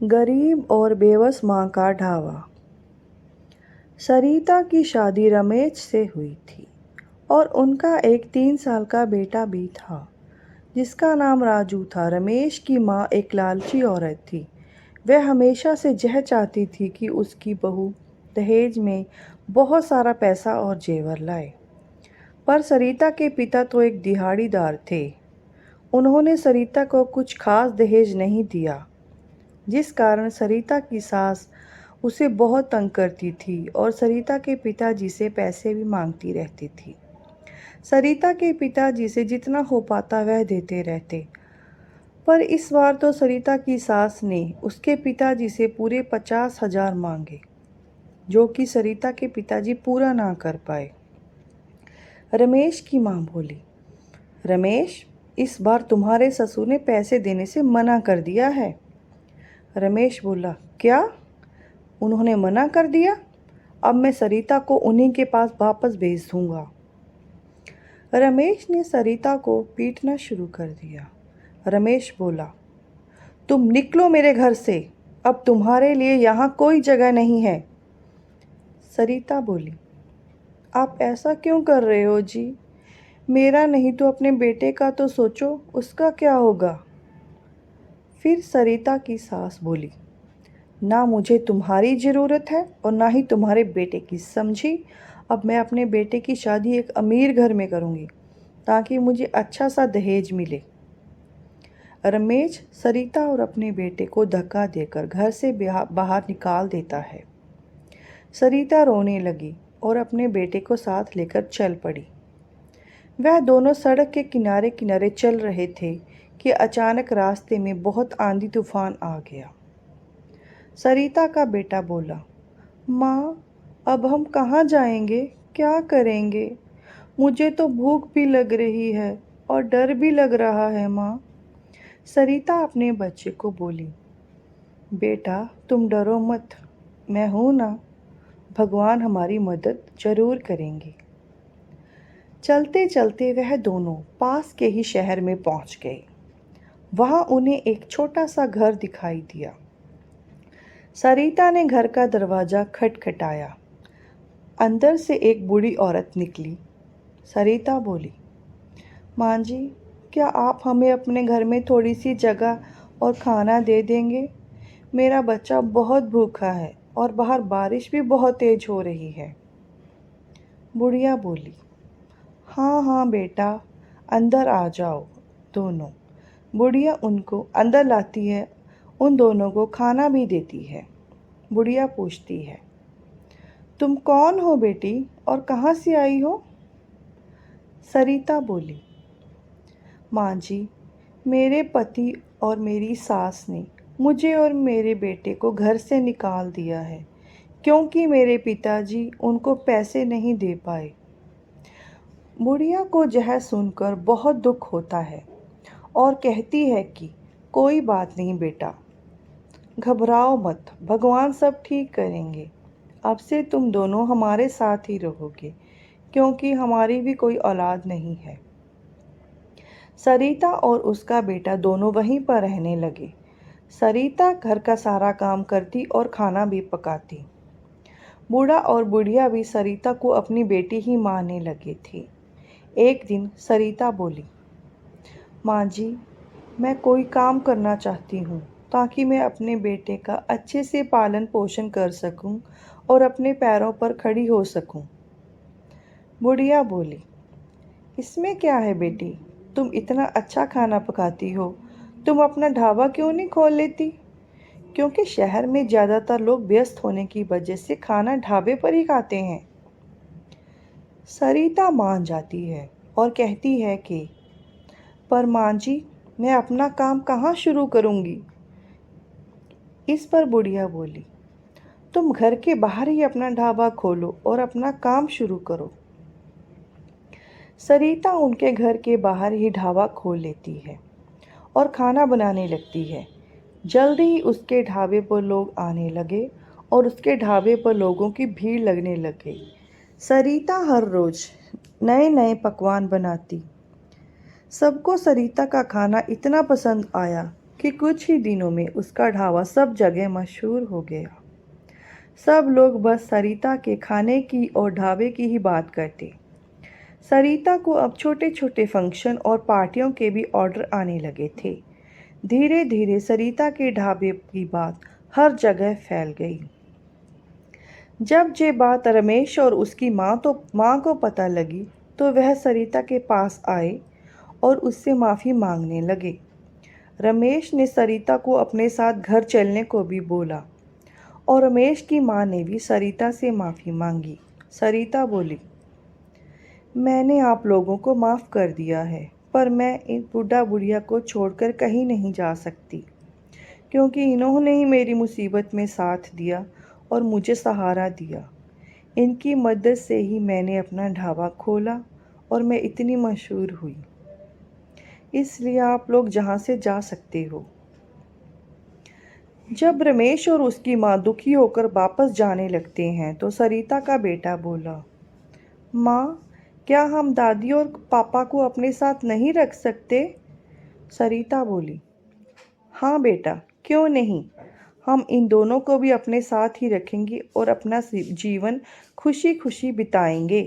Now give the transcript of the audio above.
गरीब और बेबस माँ का ढाबा। सरिता की शादी रमेश से हुई थी और उनका एक 3 साल का बेटा भी था जिसका नाम राजू था। रमेश की माँ एक लालची औरत थी। वह हमेशा से यह चाहती थी कि उसकी बहू दहेज में बहुत सारा पैसा और जेवर लाए, पर सरिता के पिता तो एक दिहाड़ीदार थे। उन्होंने सरिता को कुछ खास दहेज नहीं दिया, जिस कारण सरिता की सास उसे बहुत तंग करती थी और सरिता के पिताजी से पैसे भी मांगती रहती थी। सरिता के पिताजी से जितना हो पाता वह देते रहते, पर इस बार तो सरिता की सास ने उसके पिताजी से पूरे 50,000 मांगे, जो कि सरिता के पिताजी पूरा ना कर पाए। रमेश की माँ बोली, रमेश, इस बार तुम्हारे ससुर ने पैसे देने से मना कर दिया है। रमेश बोला, क्या? उन्होंने मना कर दिया? अब मैं सरिता को उन्हीं के पास वापस भेज दूंगा। रमेश ने सरिता को पीटना शुरू कर दिया। रमेश बोला, तुम निकलो मेरे घर से, अब तुम्हारे लिए यहाँ कोई जगह नहीं है। सरिता बोली, आप ऐसा क्यों कर रहे हो जी? मेरा नहीं तो अपने बेटे का तो सोचो, उसका क्या होगा? फिर सरिता की सास बोली, ना मुझे तुम्हारी ज़रूरत है और ना ही तुम्हारे बेटे की, समझी? अब मैं अपने बेटे की शादी एक अमीर घर में करूँगी ताकि मुझे अच्छा सा दहेज मिले। रमेश सरिता और अपने बेटे को धक्का देकर घर से बाहर निकाल देता है। सरिता रोने लगी और अपने बेटे को साथ लेकर चल पड़ी। वह दोनों सड़क के किनारे किनारे चल रहे थे कि अचानक रास्ते में बहुत आंधी तूफान आ गया। सरिता का बेटा बोला, माँ, अब हम कहाँ जाएंगे, क्या करेंगे? मुझे तो भूख भी लग रही है और डर भी लग रहा है माँ। सरिता अपने बच्चे को बोली, बेटा तुम डरो मत, मैं हूँ ना, भगवान हमारी मदद जरूर करेंगे। चलते चलते वह दोनों पास के ही शहर में पहुँच गए। वहाँ उन्हें एक छोटा सा घर दिखाई दिया। सरिता ने घर का दरवाज़ा खटखटाया। अंदर से एक बूढ़ी औरत निकली। सरिता बोली, माँ जी, क्या आप हमें अपने घर में थोड़ी सी जगह और खाना दे देंगे? मेरा बच्चा बहुत भूखा है और बाहर बारिश भी बहुत तेज़ हो रही है। बुढ़िया बोली, हाँ हाँ बेटा, अंदर आ जाओ दोनों। बुढ़िया उनको अंदर लाती है, उन दोनों को खाना भी देती है। बुढ़िया पूछती है, तुम कौन हो बेटी और कहाँ से आई हो? सरिता बोली, माँ जी, मेरे पति और मेरी सास ने मुझे और मेरे बेटे को घर से निकाल दिया है क्योंकि मेरे पिताजी उनको पैसे नहीं दे पाए। बुढ़िया को यह सुनकर बहुत दुख होता है और कहती है कि कोई बात नहीं बेटा, घबराओ मत, भगवान सब ठीक करेंगे। अब से तुम दोनों हमारे साथ ही रहोगे क्योंकि हमारी भी कोई औलाद नहीं है। सरिता और उसका बेटा दोनों वहीं पर रहने लगे। सरिता घर का सारा काम करती और खाना भी पकाती। बूढ़ा और बुढ़िया भी सरिता को अपनी बेटी ही मानने लगे थे। एक दिन सरिता बोली, माँ जी, मैं कोई काम करना चाहती हूँ ताकि मैं अपने बेटे का अच्छे से पालन पोषण कर सकूँ और अपने पैरों पर खड़ी हो सकूँ। बुढ़िया बोली, इसमें क्या है बेटी, तुम इतना अच्छा खाना पकाती हो, तुम अपना ढाबा क्यों नहीं खोल लेती? क्योंकि शहर में ज़्यादातर लोग व्यस्त होने की वजह से खाना ढाबे पर ही खाते हैं। सरिता मान जाती है और कहती है कि पर माँ जी, मैं अपना काम कहाँ शुरू करूँगी? इस पर बुढ़िया बोली, तुम घर के बाहर ही अपना ढाबा खोलो और अपना काम शुरू करो। सरिता उनके घर के बाहर ही ढाबा खोल लेती है और खाना बनाने लगती है। जल्दी ही उसके ढाबे पर लोग आने लगे और उसके ढाबे पर लोगों की भीड़ लगने लग गई। सरिता हर रोज़ नए नए पकवान बनाती। सबको सरिता का खाना इतना पसंद आया कि कुछ ही दिनों में उसका ढाबा सब जगह मशहूर हो गया। सब लोग बस सरिता के खाने की और ढाबे की ही बात करते। सरिता को अब छोटे छोटे फंक्शन और पार्टियों के भी ऑर्डर आने लगे थे। धीरे धीरे सरिता के ढाबे की बात हर जगह फैल गई। जब ये बात रमेश और उसकी माँ को पता लगी तो वह सरिता के पास आए और उससे माफ़ी मांगने लगे। रमेश ने सरिता को अपने साथ घर चलने को भी बोला और रमेश की माँ ने भी सरिता से माफ़ी मांगी। सरिता बोली, मैंने आप लोगों को माफ़ कर दिया है, पर मैं इन बुढ़ा बुढ़िया को छोड़कर कहीं नहीं जा सकती, क्योंकि इन्होंने ही मेरी मुसीबत में साथ दिया और मुझे सहारा दिया। इनकी मदद से ही मैंने अपना ढाबा खोला और मैं इतनी मशहूर हुई। इसलिए आप लोग जहाँ से जा सकते हो। जब रमेश और उसकी माँ दुखी होकर वापस जाने लगते हैं तो सरिता का बेटा बोला, माँ, क्या हम दादी और पापा को अपने साथ नहीं रख सकते? सरिता बोली, हाँ बेटा, क्यों नहीं। हम इन दोनों को भी अपने साथ ही रखेंगे और अपना जीवन खुशी खुशी बिताएंगे।